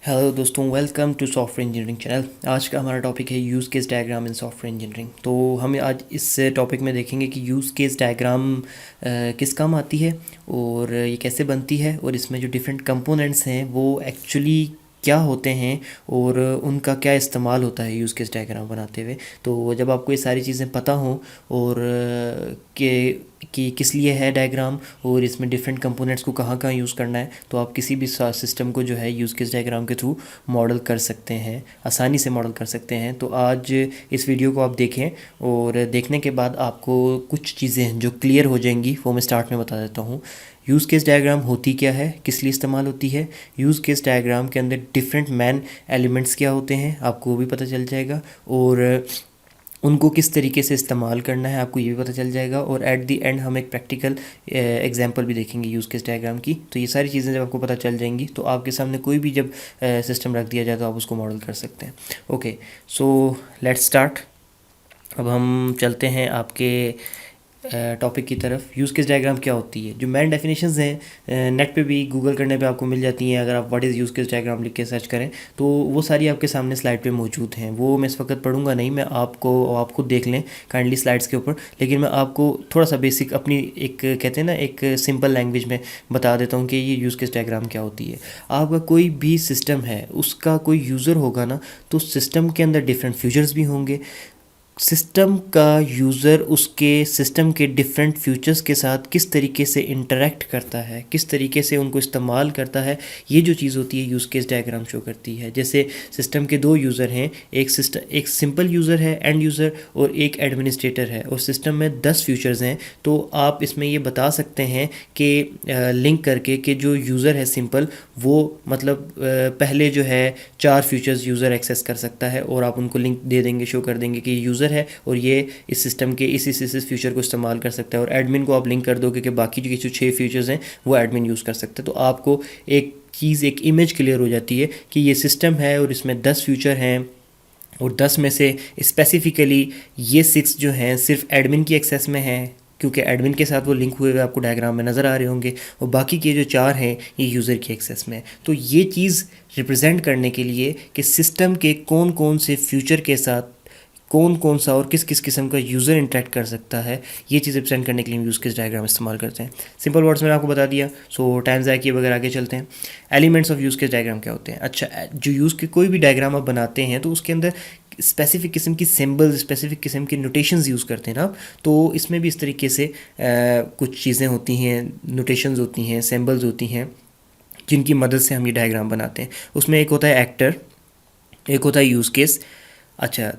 Hello दोस्तों, welcome to software engineering channel. आज का हमारा टॉपिक है use case diagram in software engineering. तो हम आज इस टॉपिक में देखेंगे कि यूज़ केस डायग्राम किस काम आती है और ये कैसे बनती है, और इसमें जो डिफरेंट कंपोनेंट्स हैं वो एक्चुअली क्या होते हैं और उनका क्या इस्तेमाल होता है यूज़ केस डायग्राम बनाते हुए। तो जब आपको ये सारी चीज़ें पता हों और कि किस लिए है डायग्राम और इसमें डिफरेंट कंपोनेंट्स को कहाँ कहाँ यूज़ करना है, तो आप किसी भी सिस्टम को जो है यूज़ केस डायग्राम के थ्रू मॉडल कर सकते हैं, आसानी से मॉडल कर सकते हैं। तो आज इस वीडियो को आप देखें और देखने के बाद आपको कुछ चीज़ें जो क्लियर हो जाएंगी वो मैं स्टार्ट में बता देता हूँ। यूज़ केस डायग्राम होती क्या है, किस लिए इस्तेमाल होती है, यूज़ केस डायग्राम के अंदर डिफरेंट मैन एलिमेंट्स क्या होते हैं आपको वो भी पता चल जाएगा, और उनको किस तरीके से इस्तेमाल करना है आपको ये भी पता चल जाएगा। और एट दी एंड हम एक प्रैक्टिकल एग्जांपल भी देखेंगे यूज़ केस डायग्राम की। तो ये सारी चीज़ें जब आपको पता चल जाएंगी तो आपके सामने कोई भी जब सिस्टम रख दिया जाए तो आप उसको मॉडल कर सकते हैं। Okay, so let's start. अब हम चलते हैं आपके टॉपिक की तरफ। यूज़ केस डायग्राम क्या होती है, जो मेन डेफिनेशंस हैं नेट पे भी गूगल करने पे आपको मिल जाती हैं। अगर आप what is use case diagram लिख के सर्च करें तो वो सारी आपके सामने स्लाइड पे मौजूद हैं। वो मैं इस वक्त पढ़ूंगा नहीं, मैं आप खुद देख लें काइंडली स्लाइड्स के ऊपर। लेकिन मैं आपको थोड़ा सा बेसिक अपनी एक कहते हैं ना एक सिंपल लैंग्वेज में बता देता हूँ कि ये यूज़ केस डायग्राम क्या होती है। आपका कोई भी सिस्टम है, उसका कोई यूज़र होगा ना, तो सिस्टम के अंदर डिफरेंट फीचर्स भी होंगे। सिस्टम का यूज़र उसके सिस्टम के डिफरेंट फीचर्स के साथ किस तरीके से इंटरेक्ट करता है, किस तरीके से उनको इस्तेमाल करता है, ये जो चीज़ होती है यूज़ केस डायग्राम शो करती है। जैसे सिस्टम के दो यूज़र हैं, एक सिंपल यूज़र है एंड यूज़र, और एक एडमिनिस्ट्रेटर है, और सिस्टम में 10 फीचर्स हैं। तो आप इसमें ये बता सकते हैं कि लिंक करके कि जो यूज़र है सिंपल, वो मतलब पहले जो है 4 फीचर्स यूज़र एक्सेस कर सकता है, और आप उनको लिंक दे देंगे, शो कर देंगे कि यूज़र है और ये इस सिस्टम के इस फीचर को इस्तेमाल कर सकता है। और एडमिन को आप लिंक कर दोगे कि बाकी जो 6 फीचर्स हैं वो एडमिन यूज़ कर सकते हैं। तो आपको एक चीज़, एक इमेज क्लियर हो जाती है कि ये सिस्टम है और इसमें 10 फीचर हैं, और 10 में से स्पेसिफिकली ये 6 जो हैं सिर्फ एडमिन की एक्सेस में हैं, क्योंकि एडमिन के साथ वो लिंक हुए हुए आपको डायग्राम में नज़र आ रहे होंगे, और बाकी के जो 4 हैं ये यूज़र की एक्सेस में है। तो ये चीज़ रिप्रेजेंट करने के लिए कि सिस्टम के कौन कौन से फ्यूचर के साथ कौन कौन सा और किस किस किस्म का यूज़र इंटरेक्ट कर सकता है, ये चीज़ रिप्रेजेंट करने के लिए हम यूज़ केस डायग्राम इस्तेमाल करते हैं। सिंपल वर्ड्स में आपको बता दिया, सो टाइम ज़ाया किए बगैर आगे चलते हैं। Elements of use case diagram क्या होते हैं। अच्छा, जो यूज़ के कोई भी डायग्राम आप बनाते हैं तो उसके अंदर स्पेसिफिक किस्म की सिंबल्स, स्पेसिफिक किस्म के नोटेशंस यूज़ करते हैं ना आप। तो इसमें भी इस तरीके से कुछ चीज़ें होती हैं, नोटेशंस होती हैं, सिंबल्स होती हैं, जिनकी मदद से हम ये डायग्राम बनाते हैं। उसमें एक होता है एक्टर, एक होता है यूज़ केस, अच्छा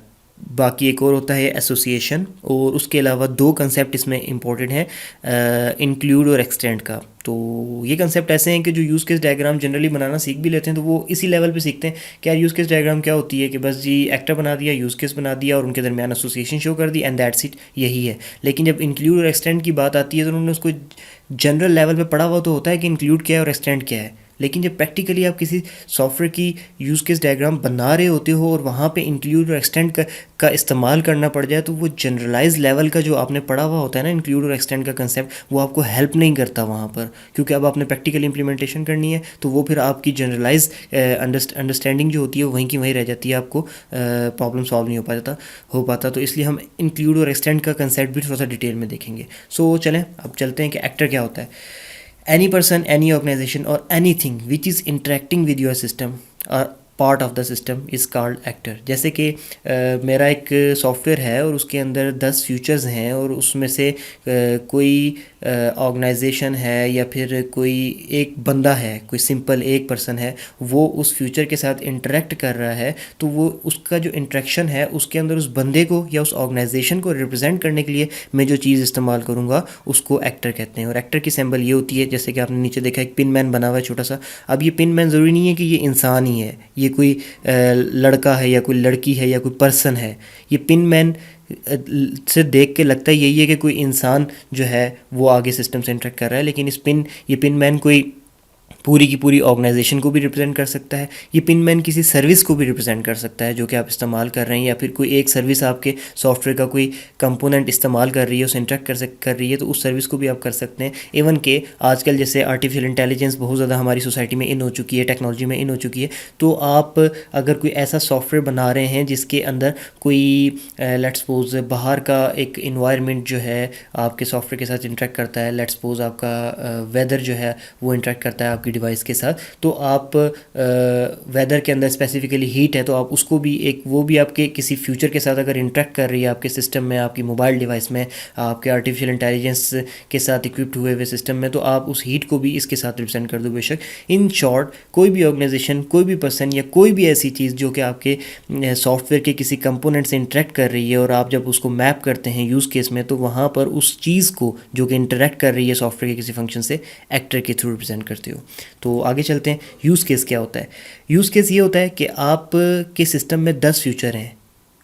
बाकी एक और होता है एसोसिएशन, और उसके अलावा 2 कंसेप्ट इसमें इंपॉर्टेंट हैं, इंक्लूड और एक्सटेंड का। तो ये कंसेप्ट ऐसे हैं कि जो यूज़ केस डायग्राम जनरली बनाना सीख भी लेते हैं तो वो इसी लेवल पे सीखते हैं कि यार यूज़ केस डायग्राम क्या होती है, कि बस जी एक्टर बना दिया, यूज़ केस बना दिया और उनके दरमियान एसोसिएशन शो कर दी एंड दैट्स इट, यही है। लेकिन जब इंक्लूड और एक्सटेंड की बात आती है तो उन्होंने उसको जनरल लेवल पे पढ़ा हुआ तो होता है कि इंक्लूड क्या है और एक्सटेंड क्या है, लेकिन जब प्रैक्टिकली आप किसी सॉफ्टवेयर की यूज़ केस डायग्राम बना रहे होते हो और वहाँ पे इंक्लूड और एक्सटेंड का इस्तेमाल करना पड़ जाए, तो वो जनरलाइज लेवल का जो आपने पढ़ा हुआ होता है ना इंक्लूड और एक्सटेंड का कंसेप्ट, वो आपको हेल्प नहीं करता वहाँ पर, क्योंकि अब आपने प्रैक्टिकल इंप्लीमेंटेशन करनी है। तो वो फिर आपकी जनरलाइज अंडरस्टैंडिंग जो होती है वो वहीं की वहीं रह जाती है, आपको प्रॉब्लम सॉल्व नहीं हो पाता। तो इसलिए हम इंक्लूड और एक्सटेंड का कंसेप्ट भी थोड़ा सा डिटेल में देखेंगे। सो चलें अब चलते हैं कि एक्टर क्या होता है। Any person, any organization or anything which is interacting with your system or part of the system is called actor. जैसे कि मेरा एक सॉफ्टवेयर है और उसके अंदर 10 फीचर्स हैं, और उसमें से कोई ऑर्गेनाइजेशन है या फिर कोई एक बंदा है, कोई सिंपल एक पर्सन है, वो उस फ्यूचर के साथ इंटरेक्ट कर रहा है, तो वो उसका जो इंटरेक्शन है उसके अंदर उस बंदे को या उस ऑर्गेनाइजेशन को रिप्रेजेंट करने के लिए मैं जो चीज़ इस्तेमाल करूँगा उसको एक्टर कहते हैं। और एक्टर की सिंबल ये होती है, जैसे कि आपने नीचे देखा एक पिन मैन बना हुआ है छोटा सा। अब ये पिन मैन ज़रूरी नहीं है कि ये इंसान ही है, ये कोई लड़का है या कोई लड़की है या कोई पर्सन है। ये पिन मैन से देख के लगता है यही है कि कोई इंसान जो है वो आगे सिस्टम से इंटरेक्ट कर रहा है, लेकिन ये पिन मैन कोई पूरी की पूरी ऑर्गेनाइजेशन को भी रिप्रेजेंट कर सकता है। ये पिनमैन किसी सर्विस को भी रिप्रेजेंट कर सकता है जो कि आप इस्तेमाल कर रहे हैं, या फिर कोई एक सर्विस आपके सॉफ्टवेयर का कोई कंपोनेंट इस्तेमाल कर रही है, उसे इंटरेक्ट कर रही है, तो उस सर्विस को भी आप कर सकते हैं। इवन के आजकल जैसे आर्टिफिशियल इंटेलिजेंस बहुत ज़्यादा हमारी सोसाइटी में इन हो चुकी है, टेक्नोलॉजी में इन हो चुकी है, तो आप अगर कोई ऐसा सॉफ्टवेयर बना रहे हैं जिसके अंदर कोई लेट्स सपोज बाहर का एक इन्वायरमेंट जो है आपके सॉफ्टवेयर के साथ इंटरेक्ट करता है, लेट्स सपोज आपका वेदर जो है वो इंटरेक्ट करता है आपकी डिवाइस के साथ, तो आप वेदर के अंदर स्पेसिफिकली हीट है, तो आप उसको भी एक वो भी आपके किसी फ्यूचर के साथ अगर इंटरेक्ट कर रही है आपके सिस्टम में, आपकी मोबाइल डिवाइस में, आपके आर्टिफिशियल इंटेलिजेंस के साथ इक्विप्ड हुए हुए सिस्टम में, तो आप उस हीट को भी इसके साथ रिप्रेजेंट कर दो बेशक। इन शॉर्ट, कोई भी ऑर्गेनाइजेशन, कोई भी पर्सन या कोई भी ऐसी चीज़ जो कि आपके सॉफ्टवेयर के किसी कंपोनेंट से इंटरेक्ट कर रही है, और आप जब उसको मैप करते हैं यूज़ केस में, तो वहाँ पर उस चीज़ को जो कि इंटरेक्ट कर रही है सॉफ्टवेयर के किसी फंक्शन से, एक्टर के थ्रू रिप्रेजेंट करते हो। तो आगे चलते हैं। यूज़ केस क्या होता है? यूज़ केस ये होता है कि आप के सिस्टम में 10 फ्यूचर हैं,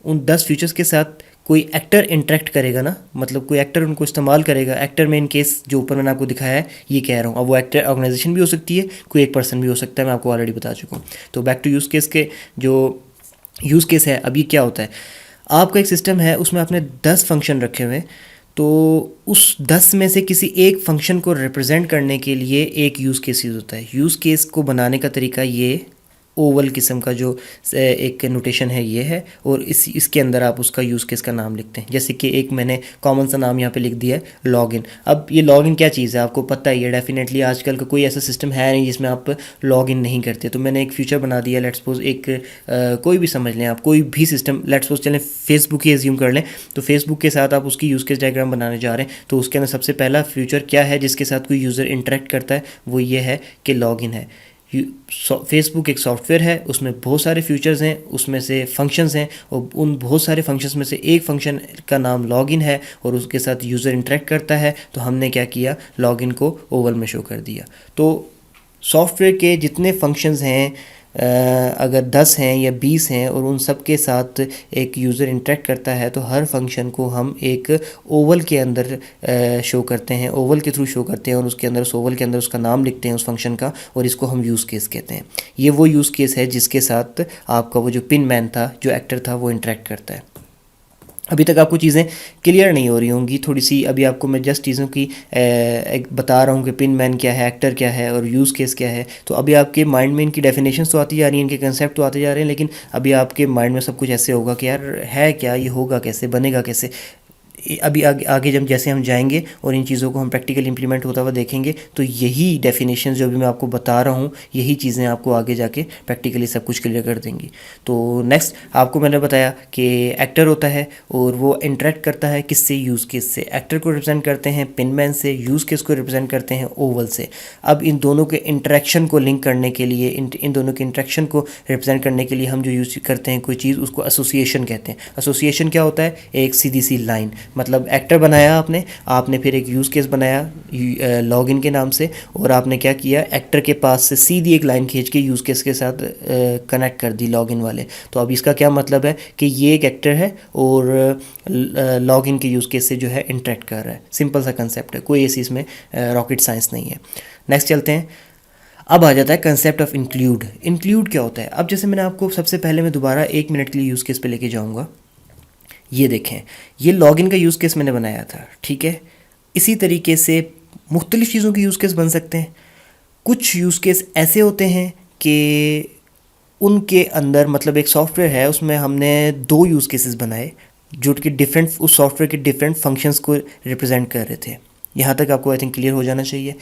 उन 10 फीचर्स के साथ कोई एक्टर इंटरेक्ट करेगा ना, मतलब कोई एक्टर उनको इस्तेमाल करेगा। एक्टर में इन केस जो ऊपर मैंने आपको दिखाया है ये कह रहा हूँ, अब वो एक्टर ऑर्गेनाइजेशन भी हो सकती है, कोई एक पर्सन भी हो सकता है, मैं आपको ऑलरेडी बता चुका हूँ। तो बैक टू यूज़ केस के जो यूज़ केस है, अब ये क्या होता है? आपका एक सिस्टम है, उसमें आपने 10 फंक्शन रखे हुए हैं, तो उस 10 में से किसी एक फंक्शन को रिप्रेजेंट करने के लिए एक यूज़ केस यूज़ होता है। यूज़ केस को बनाने का तरीका ये ओवल किस्म का जो एक नोटेशन है ये है, और इसके अंदर आप उसका यूज़ केस का नाम लिखते हैं। जैसे कि एक मैंने कॉमन सा नाम यहाँ पे लिख दिया है, लॉगिन। अब ये लॉगिन क्या चीज़ है आपको पता ही है, डेफिनेटली आजकल का कोई ऐसा सिस्टम है नहीं जिसमें आप लॉगिन नहीं करते। तो मैंने एक फीचर बना दिया, लेट्स सपोज एक कोई भी समझ लें आप, कोई भी सिस्टम, लेट्स सपोज चलें फेसबुक ही एज्यूम कर लें, तो फेसबुक के साथ आप उसकी यूज़ केस डायग्राम बनाने जा रहे हैं, तो उसके अंदर सबसे पहला फीचर क्या है जिसके साथ कोई यूज़र इंटरेक्ट करता है, वो ये है कि लॉगिन है। फेसबुक एक सॉफ्टवेयर है, उसमें बहुत सारे फीचर्स हैं, उसमें से फंक्शंस हैं, और उन बहुत सारे फंक्शंस में से एक फंक्शन का नाम लॉगिन है, और उसके साथ यूज़र इंटरेक्ट करता है। तो हमने क्या किया, लॉगिन को ओवल में शो कर दिया। तो सॉफ्टवेयर के जितने फंक्शंस हैं, अगर 10 हैं या 20 हैं, और उन सब के साथ एक यूज़र इंटरेक्ट करता है, तो हर फंक्शन को हम एक ओवल के अंदर शो करते हैं, ओवल के थ्रू शो करते हैं, और उसके अंदर, उस ओवल के अंदर उसका नाम लिखते हैं उस फंक्शन का, और इसको हम यूज़ केस कहते हैं। ये वो यूज़ केस है जिसके साथ आपका वो जो पिन मैन था, जो एक्टर था, वो इंटरेक्ट करता है। अभी तक आपको चीज़ें क्लियर नहीं हो रही होंगी थोड़ी सी, अभी आपको मैं जस्ट चीज़ों की एक बता रहा हूँ कि पिन मैन क्या है, एक्टर क्या है, और यूज़ केस क्या है। तो अभी आपके माइंड में इनकी डेफिनेशंस तो आती जा रही हैं, इनके कंसेप्ट तो आते जा रहे हैं, लेकिन अभी आपके माइंड में सब कुछ ऐसे होगा कि यार है क्या, ये होगा कैसे, बनेगा कैसे। अभी आगे जब जैसे हम जाएंगे और इन चीज़ों को हम प्रैक्टिकल इंप्लीमेंट होता हुआ देखेंगे, तो यही डेफिनेशन जो अभी मैं आपको बता रहा हूँ, यही चीज़ें आपको आगे जाके प्रैक्टिकली सब कुछ क्लियर कर देंगी। तो नेक्स्ट आपको मैंने बताया कि एक्टर होता है, और वो इंटरेक्ट करता है किससे, यूज़ केस से। एक्टर को रिप्रेजेंट करते हैं पिनमैन से, यूज़ केस को रिप्रेजेंट करते हैं ओवल से। अब इन दोनों के इंटरेक्शन को लिंक करने के लिए, इन दोनों के इंटरेक्शन को रिप्रेजेंट करने के लिए हम जो यूज़ करते हैं कोई चीज़, उसको एसोसिएशन कहते हैं। एसोसिएशन क्या होता है? एक सीधी सी लाइन, मतलब एक्टर बनाया आपने फिर एक यूज़ केस बनाया लॉगिन के नाम से, और आपने क्या किया, एक्टर के पास से सीधी एक लाइन खींच के यूज़ केस के साथ कनेक्ट कर दी लॉगिन वाले। तो अब इसका क्या मतलब है कि ये एक एक्टर है और लॉगिन के यूज़ केस से जो है इंटरेक्ट कर रहा है। सिंपल सा कंसेप्ट है, कोई ऐसी इसमें रॉकेट साइंस नहीं है। नेक्स्ट चलते हैं। अब आ जाता है कंसेप्ट ऑफ इंक्लूड। इंक्लूड क्या होता है? अब जैसे मैंने आपको सबसे पहले, मैं दोबारा 1 मिनट के लिए यूज़ केस पे लेके जाऊँगा। ये देखें, ये लॉगिन का यूज़ केस मैंने बनाया था, ठीक है। इसी तरीके से मुख्तलिफ़ चीज़ों के यूज़ केस बन सकते हैं। कुछ यूज़ केस ऐसे होते हैं कि उनके अंदर, मतलब एक सॉफ्टवेयर है, उसमें हमने 2 यूज़ केसेस बनाए जो कि डिफरेंट, उस सॉफ्टवेयर के डिफरेंट फंक्शंस को रिप्रेजेंट कर रहे थे। यहाँ तक आपको आई थिंक क्लियर हो जाना चाहिए।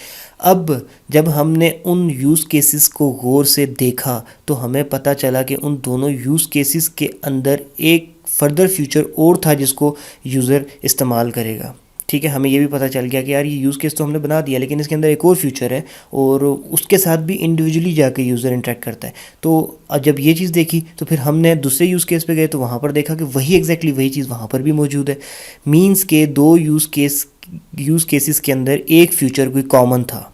अब जब हमने उन यूज़ केसेस को गौर से देखा, तो हमें पता चला कि उन दोनों यूज़ केसेस के अंदर एक फर्दर फ्यूचर और था जिसको यूज़र इस्तेमाल करेगा, ठीक है। हमें ये भी पता चल गया कि यार ये यूज़ केस तो हमने बना दिया, लेकिन इसके अंदर एक और फ्यूचर है, और उसके साथ भी इंडिविजुअली जाके यूज़र इंटरेक्ट करता है। तो जब ये चीज़ देखी, तो फिर हमने दूसरे यूज़ केस पे गए, तो वहाँ पर देखा कि वही एग्जैक्टली वही चीज़ वहाँ पर भी मौजूद है। मीन्स के 2 यूज़ केसेस के अंदर एक फ्यूचर कोई कॉमन था,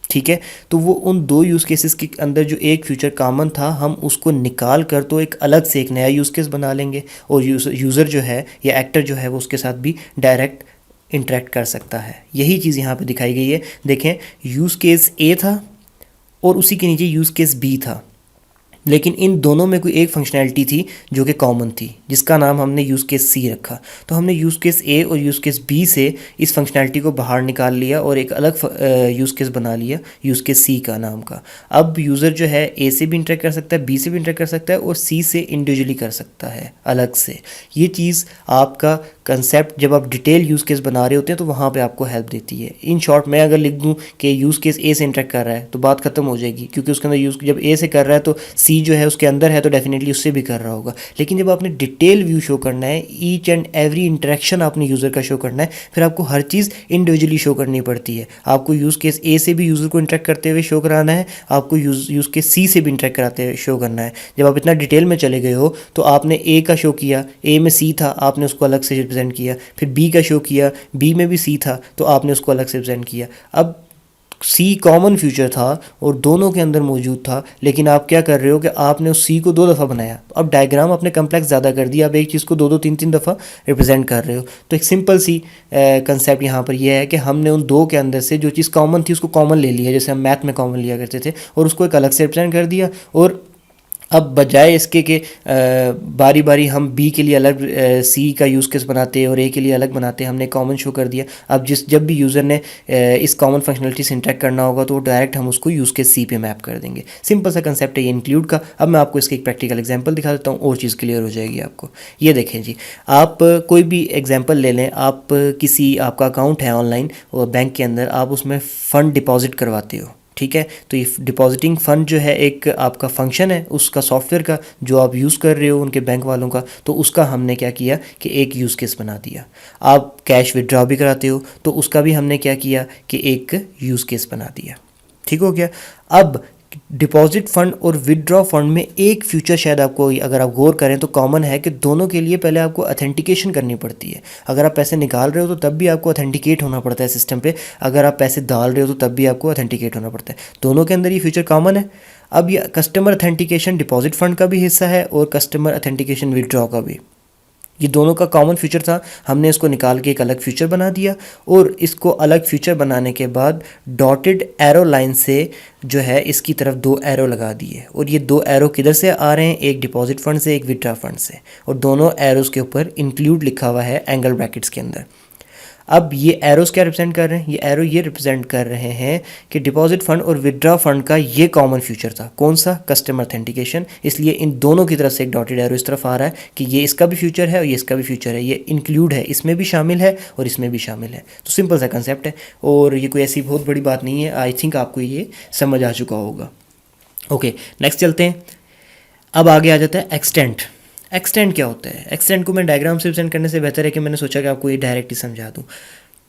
ठीक है। तो वो उन 2 यूज़ केसेस के अंदर जो एक फ्यूचर कॉमन था, हम उसको निकाल कर तो एक अलग से एक नया यूज़ केस बना लेंगे, और यूज़र जो है या एक्टर जो है वो उसके साथ भी डायरेक्ट इंटरेक्ट कर सकता है। यही चीज़ यहाँ पे दिखाई गई है। देखें, यूज़ केस ए था और उसी के नीचे यूज़ केस बी था। लेकिन इन दोनों में कोई एक फंक्शनैलिटी थी जो कि कॉमन थी, जिसका नाम हमने यूज़ केस सी रखा। तो हमने यूज़ केस ए और यूज़ केस बी से इस फंक्शनैलिटी को बाहर निकाल लिया और एक अलग यूज़ केस बना लिया यूज़ केस सी का नाम का। अब यूज़र जो है ए से भी इंटरेक्ट कर सकता है, बी से भी इंटरेक्ट कर सकता है और सी से इंडिविजुअली कर सकता है अलग से। ये चीज़ आपका कंसेप्ट जब आप डिटेल यूज़ केस बना रहे होते हैं तो वहाँ पे आपको हेल्प देती है। इन शॉर्ट मैं अगर लिख दूँ कि यूज़ केस ए से इंटरेक्ट कर रहा है तो बात खत्म हो जाएगी, क्योंकि उसके अंदर यूज़ जब ए से कर रहा है तो सी जो है उसके अंदर है तो डेफिनेटली उससे भी कर रहा होगा। लेकिन जब आपने डिटेल व्यू शो करना है, ईच एंड एवरी इंटरेक्शन आपने यूज़र का शो करना है, फिर आपको हर चीज़ इंडिविजुअली शो करनी पड़ती है। आपको यूज़ केस ए से भी यूज़र को इंटरेक्ट करते हुए शो कराना है, आपको यूज़ केस सी से भी इंटरेक्ट कराते हुए शो करना है। जब आप इतना डिटेल में चले गए हो तो आपने ए का शो किया, ए में सी था, आपने उसको अलग से रिप्रेजेंट किया, फिर बी का शो किया, बी में भी सी था तो आपने उसको अलग से रिप्रेजेंट किया। अब सी कॉमन फ्यूचर था और दोनों के अंदर मौजूद था, लेकिन आप क्या कर रहे हो कि आपने उस सी को 2 दफ़ा बनाया। अब डायग्राम आपने कम्प्लेक्स ज़्यादा कर दिया, अब एक चीज़ को 2-2 3-3 दफ़ा रिप्रेजेंट कर रहे हो। तो एक सिंपल सी कंसेप्ट यहाँ पर यह है कि हमने उन दो के अंदर से जो चीज़ कॉमन थी उसको कॉमन ले लिया, जैसे हम मैथ में कॉमन लिया करते थे, और उसको एक अलग से रिप्रेजेंट कर दिया। और अब बजाय इसके कि बारी बारी हम बी के लिए अलग सी का यूज़ केस बनाते और ए के लिए अलग बनाते, हमने कॉमन शो कर दिया। अब जब भी यूज़र ने इस कॉमन फंक्शनलिटी से इंटरेक्ट करना होगा तो डायरेक्ट हम उसको यूज़ केस सी पे मैप कर देंगे। सिंपल सा कंसेप्ट है ये इंक्लूड का। अब मैं आपको इसके एक प्रैक्टिकल एग्जांपल दिखा देता हूँ और चीज़ क्लियर हो जाएगी आपको। ये देखें जी, आप कोई भी एग्जांपल ले लें। आप आपका अकाउंट है ऑनलाइन और बैंक के अंदर आप उसमें फ़ंड डिपॉजिट करवाते हो, ठीक है। तो ये डिपॉजिटिंग फ़ंड जो है एक आपका फंक्शन है उसका सॉफ्टवेयर का जो आप यूज़ कर रहे हो उनके बैंक वालों का, तो उसका हमने क्या किया कि एक यूज़ केस बना दिया। आप कैश विड्रॉ भी कराते हो तो उसका भी हमने क्या किया कि एक यूज़ केस बना दिया। ठीक हो गया। अब डिपॉजिट फ़ंड और विदड्रॉ फ़ंड में एक फ्यूचर शायद आपको अगर आप गौर करें तो कॉमन है कि दोनों के लिए पहले आपको अथेंटिकेशन करनी पड़ती है। अगर आप पैसे निकाल रहे हो तो तब भी आपको अथेंटिकेट होना पड़ता है सिस्टम पे, अगर आप पैसे डाल रहे हो तो तब भी आपको अथेंटिकेट होना पड़ता है। दोनों के अंदर ये फ्यूचर कॉमन है। अब ये कस्टमर अथेंटिकेशन डिपॉजिट फ़ंड का भी हिस्सा है और कस्टमर अथेंटिकेशन विदड्रॉ का भी। ये दोनों का कॉमन फीचर था, हमने इसको निकाल के एक अलग फीचर बना दिया। और इसको अलग फीचर बनाने के बाद डॉटेड एरो लाइन से जो है इसकी तरफ 2 एरो लगा दिए। और ये 2 एरो किधर से आ रहे हैं, एक डिपॉजिट फंड से, एक विड्रॉ फंड से, और दोनों एरोज़ के ऊपर इंक्लूड लिखा हुआ है एंगल ब्रैकेट्स के अंदर। अब ये एरोस क्या रिप्रेजेंट कर रहे हैं, ये एरो ये रिप्रेजेंट कर रहे हैं कि डिपॉजिट फंड और विड्रॉ फंड का ये कॉमन फ्यूचर था, कौन सा, कस्टमर अथेंटिकेशन। इसलिए इन दोनों की तरफ से एक डॉटेड एरो इस तरफ आ रहा है कि ये इसका भी फ्यूचर है और ये इसका भी फ्यूचर है, ये इंक्लूड है, इसमें भी शामिल है और इसमें भी शामिल है। तो सिंपल सा कंसेप्ट है और ये कोई ऐसी बहुत बड़ी बात नहीं है। आई थिंक आपको ये समझ आ चुका होगा। ओके, नेक्स्ट चलते हैं। अब आगे आ जाता है एक्सटेंट। एक्सटेंड क्या होता है? एक्सटेंड को मैं डायग्राम से रिप्रेजेंट करने से बेहतर है कि मैंने सोचा कि आपको ये डायरेक्ट ही समझा दूँ।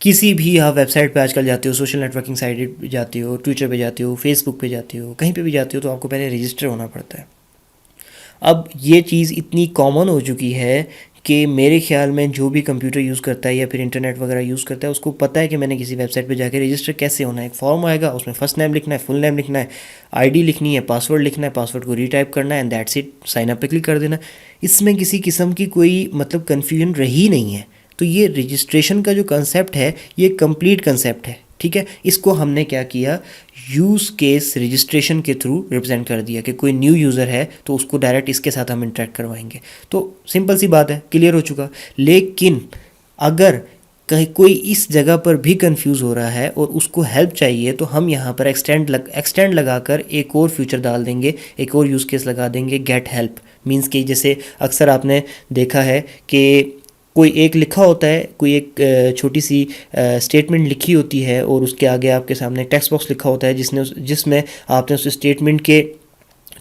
किसी भी आप वेबसाइट पे आजकल जाते हो, सोशल नेटवर्किंग साइट पे जाते हो, ट्विटर पे जाते हो, फेसबुक पे जाते हो, कहीं पे भी जाते हो तो आपको पहले रजिस्टर होना पड़ता है। अब ये चीज़ इतनी कॉमन हो चुकी है कि मेरे ख्याल में जो भी कंप्यूटर यूज़ करता है या फिर इंटरनेट वगैरह यूज़ करता है उसको पता है कि मैंने किसी वेबसाइट पे जाकर रजिस्टर कैसे होना है। एक फॉर्म आएगा, उसमें फर्स्ट नेम लिखना है, फुल नेम लिखना है, आईडी लिखनी है, पासवर्ड लिखना है, पासवर्ड को रीटाइप करना है and that's it, sign up पे क्लिक कर देना। इसमें किसी किस्म की कोई मतलब कन्फ्यूजन रही नहीं है। तो ये रजिस्ट्रेशन का जो कंसेप्ट है ये कंप्लीट कंसेप्ट है, ठीक है। इसको हमने क्या किया, यूज़ केस रजिस्ट्रेशन के थ्रू रिप्रेजेंट कर दिया कि कोई न्यू यूज़र है तो उसको डायरेक्ट इसके साथ हम इंटरेक्ट करवाएंगे। तो सिंपल सी बात है, क्लियर हो चुका। लेकिन अगर कहीं कोई इस जगह पर भी कंफ्यूज हो रहा है और उसको हेल्प चाहिए तो हम यहाँ पर एक्सटेंड लगाकर एक और फ्यूचर डाल देंगे, एक और यूज़ केस लगा देंगे, गेट हेल्प। मीन्स कि जैसे अक्सर आपने देखा है कि कोई एक लिखा होता है, कोई एक छोटी सी स्टेटमेंट लिखी होती है और उसके आगे आपके सामने टेक्स्ट बॉक्स लिखा होता है जिसमें आपने उस स्टेटमेंट के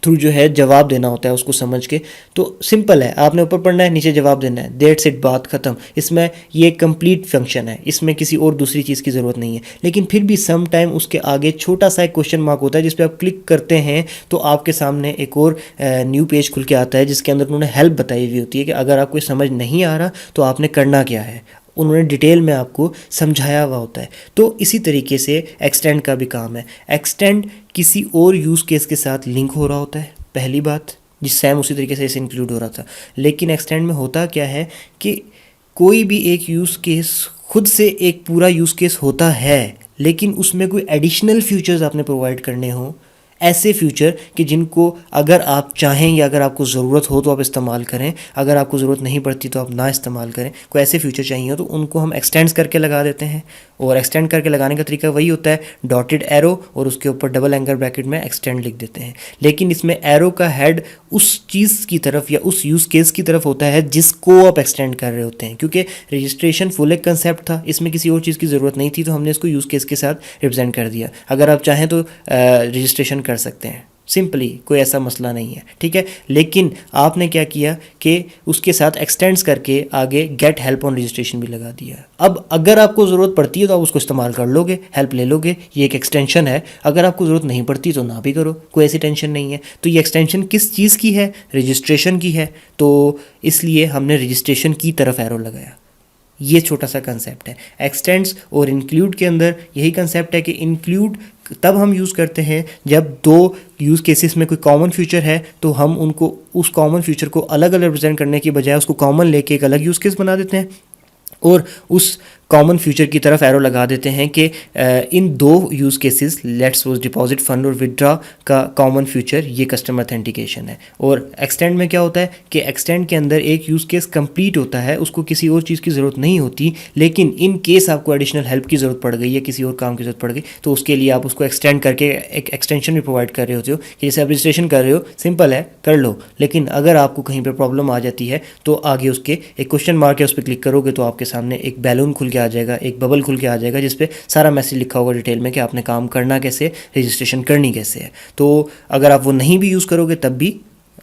थ्रू जो है जवाब देना होता है उसको समझ के। तो सिंपल है, आपने ऊपर पढ़ना है, नीचे जवाब देना है, दैट्स इट, बात ख़त्म। इसमें ये कंप्लीट फंक्शन है, इसमें किसी और दूसरी चीज़ की ज़रूरत नहीं है। लेकिन फिर भी सम टाइम उसके आगे छोटा सा एक क्वेश्चन मार्क होता है जिस पर आप क्लिक करते हैं तो आपके सामने एक और न्यू पेज खुल के आता है जिसके अंदर उन्होंने हेल्प बताई हुई होती है कि अगर आपको समझ नहीं आ रहा तो आपने करना क्या है, उन्होंने डिटेल में आपको समझाया हुआ होता है। तो इसी तरीके से एक्सटेंड का भी काम है। एक्सटेंड किसी और यूज़ केस के साथ लिंक हो रहा होता है, पहली बात, जिस सेम उसी तरीके से इसे इंक्लूड हो रहा था। लेकिन एक्सटेंड में होता क्या है कि कोई भी एक यूज़ केस खुद से एक पूरा यूज़ केस होता है, लेकिन उसमें कोई एडिशनल फीचर्स आपने प्रोवाइड करने हो, ऐसे फीचर कि जिनको अगर आप चाहें या अगर आपको ज़रूरत हो तो आप इस्तेमाल करें, अगर आपको ज़रूरत नहीं पड़ती तो आप ना इस्तेमाल करें। कोई ऐसे फीचर चाहिए हो तो उनको हम एक्सटेंड्स करके लगा देते हैं, और एक्सटेंड करके लगाने का तरीका वही होता है डॉटेड एरो और उसके ऊपर डबल एंगल ब्रैकेट में एक्सटेंड लिख देते हैं। लेकिन इसमें एरो का हेड उस चीज़ की तरफ या उस यूज़ केस की तरफ होता है जिसको आप एक्सटेंड कर रहे होते हैं, क्योंकि रजिस्ट्रेशन फुल एक कंसेप्ट था, इसमें किसी और चीज़ की ज़रूरत नहीं थी, तो हमने इसको यूज़ केस के साथ रिप्रेजेंट कर दिया। अगर आप चाहें तो रजिस्ट्रेशन कर सकते हैं सिंपली, कोई ऐसा मसला नहीं है, ठीक है। लेकिन आपने क्या किया कि उसके साथ एक्सटेंड्स करके आगे गेट हेल्प ऑन रजिस्ट्रेशन भी लगा दिया। अब अगर आपको ज़रूरत पड़ती है तो आप उसको इस्तेमाल कर लोगे, हेल्प ले लोगे, ये एक एक्सटेंशन है। अगर आपको ज़रूरत नहीं पड़ती तो ना भी करो, कोई ऐसी टेंशन नहीं है। तो ये एक्सटेंशन किस चीज़ की है? रजिस्ट्रेशन की है, तो इसलिए हमने रजिस्ट्रेशन की तरफ एरो लगाया। ये छोटा सा कंसेप्ट है। एक्सटेंड्स और इंक्लूड के अंदर यही कंसेप्ट है कि इंक्लूड तब हम यूज़ करते हैं जब दो यूज़ केसेस में कोई कॉमन फीचर है, तो हम उनको उस कॉमन फीचर को अलग अलग रिप्रेजेंट करने की बजाय उसको कॉमन लेके एक अलग यूज़ केस बना देते हैं और उस कॉमन फ्यूचर की तरफ एरो लगा देते हैं कि इन दो use cases let's suppose deposit fund और विदड्रॉ का कॉमन फ्यूचर ये कस्टमर ऑथेंटिकेशन है। और एक्सटेंड में क्या होता है कि एक्सटेंड के अंदर एक यूज़ केस कंप्लीट होता है, उसको किसी और चीज़ की ज़रूरत नहीं होती, लेकिन इन केस आपको एडिशनल हेल्प की ज़रूरत पड़ गई या किसी और काम की ज़रूरत पड़ गई तो उसके लिए आप उसको एक्सटेंड करके एक एक्सटेंशन भी प्रोवाइड कर रहे होते हो कि जैसे आप रजिस्ट्रेशन कर रहे हो, सिंपल है, कर लो। लेकिन अगर आपको कहीं पर प्रॉब्लम आ जाती है तो आगे उसके एक क्वेश्चन मार्क है, उस पर क्लिक करोगे तो आपके सामने एक बैलून खुल के आ जाएगा, एक बबल खुल के आ जाएगा जिस पे सारा मैसेज लिखा होगा डिटेल में कि आपने काम करना कैसे, रजिस्ट्रेशन करनी कैसे है। तो अगर आप वो नहीं भी यूज़ करोगे तब भी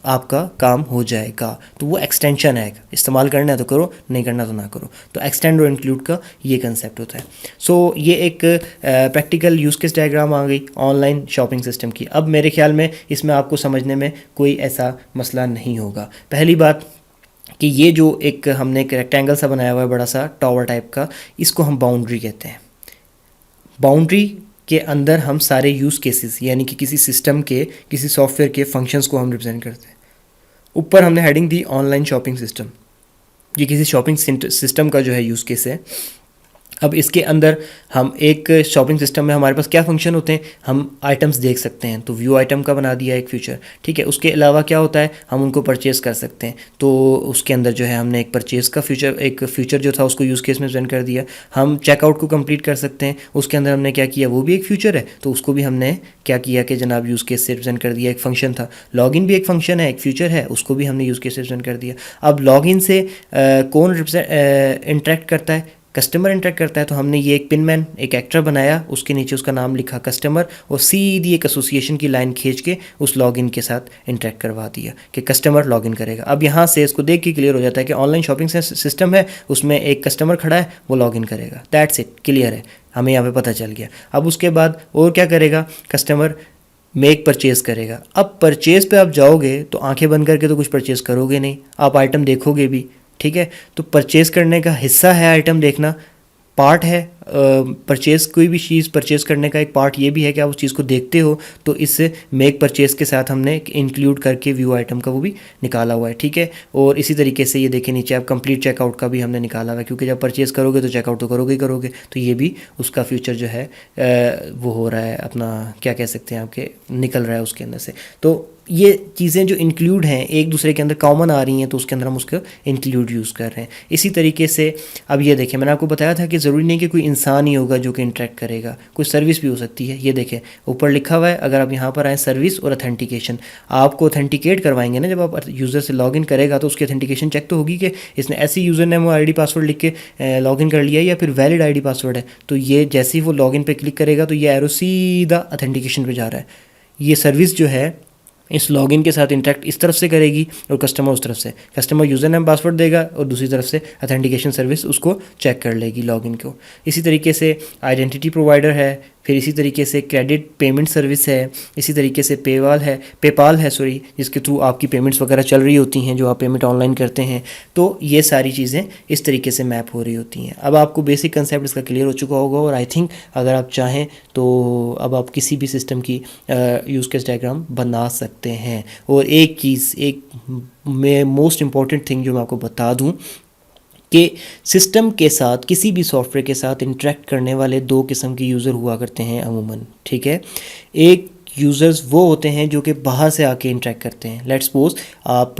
आपका काम हो जाएगा। तो वो एक्सटेंशन है, इस्तेमाल करना है तो करो, नहीं करना तो ना करो। तो एक्सटेंड और इंक्लूड का ये कंसेप्ट होता है। सो ये एक प्रैक्टिकल यूज़ केस डायग्राम आ गई ऑनलाइन शॉपिंग सिस्टम की। अब मेरे ख्याल में इसमें आपको समझने में कोई ऐसा मसला नहीं होगा। पहली बात कि ये जो एक हमने एक रेक्टेंगल सा बनाया हुआ है बड़ा सा टावर टाइप का, इसको हम बाउंड्री कहते हैं। बाउंड्री के अंदर हम सारे यूज़ केसेस यानी कि किसी सिस्टम के, किसी सॉफ्टवेयर के फंक्शंस को हम रिप्रेजेंट करते हैं। ऊपर हमने हेडिंग दी ऑनलाइन शॉपिंग सिस्टम, ये किसी शॉपिंग सिस्टम का जो है यूज़ केस है। अब इसके अंदर हम एक शॉपिंग सिस्टम में हमारे पास क्या फंक्शन होते हैं, हम आइटम्स देख सकते हैं, तो व्यू आइटम का बना दिया एक फीचर, ठीक है। उसके अलावा क्या होता है, हम उनको परचेज़ कर सकते हैं, तो उसके अंदर जो है हमने एक परचेज़ का फीचर, एक फीचर जो था उसको यूज़ केस में प्रेजेंट कर दिया। हम चेकआउट को कंप्लीट कर सकते हैं, उसके अंदर हमने क्या किया, वो भी एक फीचर है, तो उसको भी हमने क्या किया कि जनाब यूज़ केस से प्रेजेंट कर दिया। एक फंक्शन था, लॉगिन भी एक फंक्शन है, एक फीचर है, उसको भी हमने यूज़ केस से प्रेजेंट कर दिया। अब लॉगिन से कौन इंटरेक्ट करता है, कस्टमर इंटरेक्ट करता है, तो हमने ये एक पिनमैन, एक एक्टर बनाया, उसके नीचे उसका नाम लिखा कस्टमर और सीधी एक एसोसिएशन की लाइन खींच के उस लॉगिन के साथ इंटरेक्ट करवा दिया कि कस्टमर लॉगिन करेगा। अब यहाँ से इसको देख के क्लियर हो जाता है कि ऑनलाइन शॉपिंग सिस्टम है, उसमें एक कस्टमर खड़ा है, वो लॉगिन करेगा, दैट्स इट, क्लियर है, हमें यहाँ पे पता चल गया। अब उसके बाद और क्या करेगा, कस्टमर मेक परचेज़ करेगा। अब परचेज़ पे आप जाओगे तो आंखें बंद करके तो कुछ परचेज़ करोगे नहीं, आप आइटम देखोगे भी, ठीक है। तो परचेज़ करने का हिस्सा है आइटम देखना, पार्ट है परचेज़, कोई भी चीज़ परचेज़ करने का एक पार्ट ये भी है कि आप उस चीज़ को देखते हो। तो इस मेक परचेज़ के साथ हमने इंक्लूड करके व्यू आइटम का वो भी निकाला हुआ है, ठीक है। और इसी तरीके से ये देखें नीचे आप कंप्लीट चेकआउट का भी हमने निकाला हुआ है, क्योंकि जब परचेज़ करोगे तो चेकआउट तो करोगे ही करोगे, तो ये भी उसका फ्यूचर जो है वो हो रहा है, अपना क्या कह सकते हैं, आपके निकल रहा है उसके अंदर से। तो ये चीज़ें जो इंक्लूड हैं एक दूसरे के अंदर कॉमन आ रही हैं, तो उसके अंदर हम उसका इंक्लूड यूज़ कर रहे हैं। इसी तरीके से अब ये देखें, मैंने आपको बताया था कि ज़रूरी नहीं कि कोई इंसान ही होगा जो कि इंटरेक्ट करेगा, कोई सर्विस भी हो सकती है। ये देखें ऊपर लिखा हुआ है, अगर आप यहाँ पर आएँ सर्विस और ऑथेंटिकेशन, आपको ऑथेंटिकेट करवाएंगे ना, जब आप यूज़र से लॉगिन करेगा तो उसकी ऑथेंटिकेशन चेक तो होगी कि इसने ऐसी यूज़र नेम और आईडी पासवर्ड लिख के लॉगिन कर लिया या फिर वैलिड आईडी पासवर्ड है। तो ये जैसे ही वो लॉगिन पे क्लिक करेगा तो ये एरो सीधा ऑथेंटिकेशन पे जा रहा है। ये सर्विस जो है इस लॉगिन के साथ इंटरेक्ट इस तरफ से करेगी और कस्टमर उस तरफ से, कस्टमर यूज़र नेम पासवर्ड देगा और दूसरी तरफ से ऑथेंटिकेशन सर्विस उसको चेक कर लेगी लॉगिन को। इसी तरीके से आइडेंटिटी प्रोवाइडर है, फिर इसी तरीके से क्रेडिट पेमेंट सर्विस है, इसी तरीके से पेपाल है सॉरी, जिसके थ्रू आपकी पेमेंट्स वगैरह चल रही होती हैं, जो आप पेमेंट ऑनलाइन करते हैं। तो ये सारी चीज़ें इस तरीके से मैप हो रही होती हैं। अब आपको बेसिक कंसेप्ट इसका क्लियर हो चुका होगा और आई थिंक अगर आप चाहें तो अब आप किसी भी सिस्टम की यूज़ केस डायग्राम बना सकते हैं। और एक चीज़, एक मैं मोस्ट इम्पॉर्टेंट थिंग जो मैं आपको बता दूं कि सिस्टम के साथ, किसी भी सॉफ्टवेयर के साथ इंटरेक्ट करने वाले दो किस्म के यूज़र हुआ करते हैं अमूमन, ठीक है। एक यूज़र्स वो होते हैं जो कि बाहर से आके इंटरेक्ट करते हैं। लेट्स सपोज आप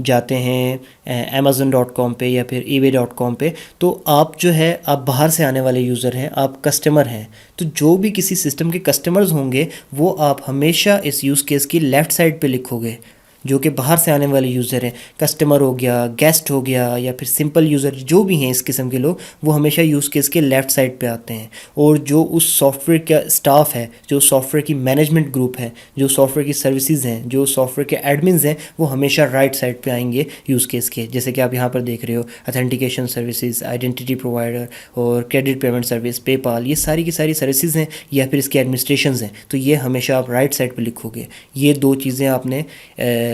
जाते हैं amazon.com पे या फिर ebay.com पे, तो आप जो है आप बाहर से आने वाले यूज़र हैं, आप कस्टमर हैं। तो जो भी किसी सिस्टम के कस्टमर्स होंगे वो आप हमेशा इस यूज़ केस की लेफ़्ट साइड पे लिखोगे। जो कि बाहर से आने वाले यूज़र हैं, कस्टमर हो गया, गेस्ट हो गया, या फिर सिंपल यूज़र जो भी हैं इस किस्म के लोग, वो हमेशा यूज़ केस के लेफ़्ट साइड पे आते हैं। और जो उस सॉफ्टवेयर का स्टाफ है, जो सॉफ्टवेयर की मैनेजमेंट ग्रुप है, जो सॉफ्टवेयर की सर्विसेज हैं, जो सॉफ्टवेयर के एडमिन्स हैं, वो हमेशा राइट साइड पे आएंगे यूज़ केस के। जैसे कि आप यहाँ पर देख रहे हो, अथेंटिकेशन सर्विसेज, आइडेंटिटी प्रोवाइडर और क्रेडिट पेमेंट सर्विस, पेपाल, ये सारी की सारी सर्विसेज हैं या फिर इसके एडमिनिस्ट्रेशन हैं। तो ये हमेशा आप राइट साइड पे लिखोगे। ये दो चीज़ें आपने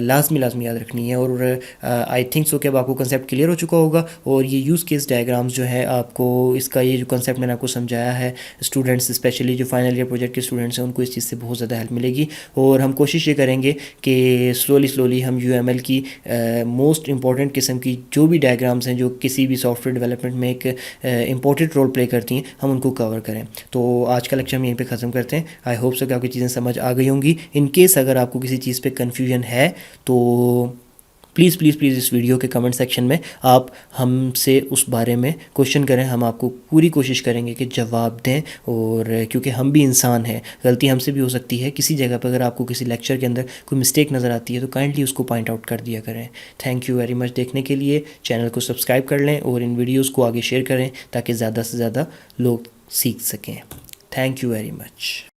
लाजमी याद रखनी है। और आई थिंक सो कि अब आपको कंसेप्ट क्लियर हो चुका होगा। और ये यूज़ केस डायग्राम्स जो है, आपको इसका ये जो कंसेप्ट मैंने आपको समझाया है, स्टूडेंट्स स्पेशली जो फाइनल ईयर प्रोजेक्ट के स्टूडेंट्स हैं उनको इस चीज़ से बहुत ज़्यादा हेल्प मिलेगी। और हम कोशिश ये करेंगे कि स्लोली हम UML की मोस्ट इंपॉर्टेंट किस्म की जो भी डायग्राम्स हैं जो किसी भी सॉफ्टवेयर डेवलपमेंट में एक इंपॉर्टेंट रोल प्ले करती हैं, हम उनको कवर करें। तो आज का लेक्चर हम यहीं पे ख़त्म करते हैं। आई होप सो कि आपकी चीज़ें समझ आ गई होंगी। इन केस अगर आपको किसी चीज़ पे कन्फ्यूजन है तो प्लीज़ इस वीडियो के कमेंट सेक्शन में आप हमसे उस बारे में क्वेश्चन करें। हम आपको पूरी कोशिश करेंगे कि जवाब दें। और क्योंकि हम भी इंसान हैं, गलती हमसे भी हो सकती है। किसी जगह पर अगर आपको किसी लेक्चर के अंदर कोई मिस्टेक नज़र आती है तो काइंडली उसको पॉइंट आउट कर दिया करें। थैंक यू वेरी मच देखने के लिए। चैनल को सब्सक्राइब कर लें और इन वीडियोज़ को आगे शेयर करें ताकि ज़्यादा से ज़्यादा लोग सीख सकें। Thank you very much.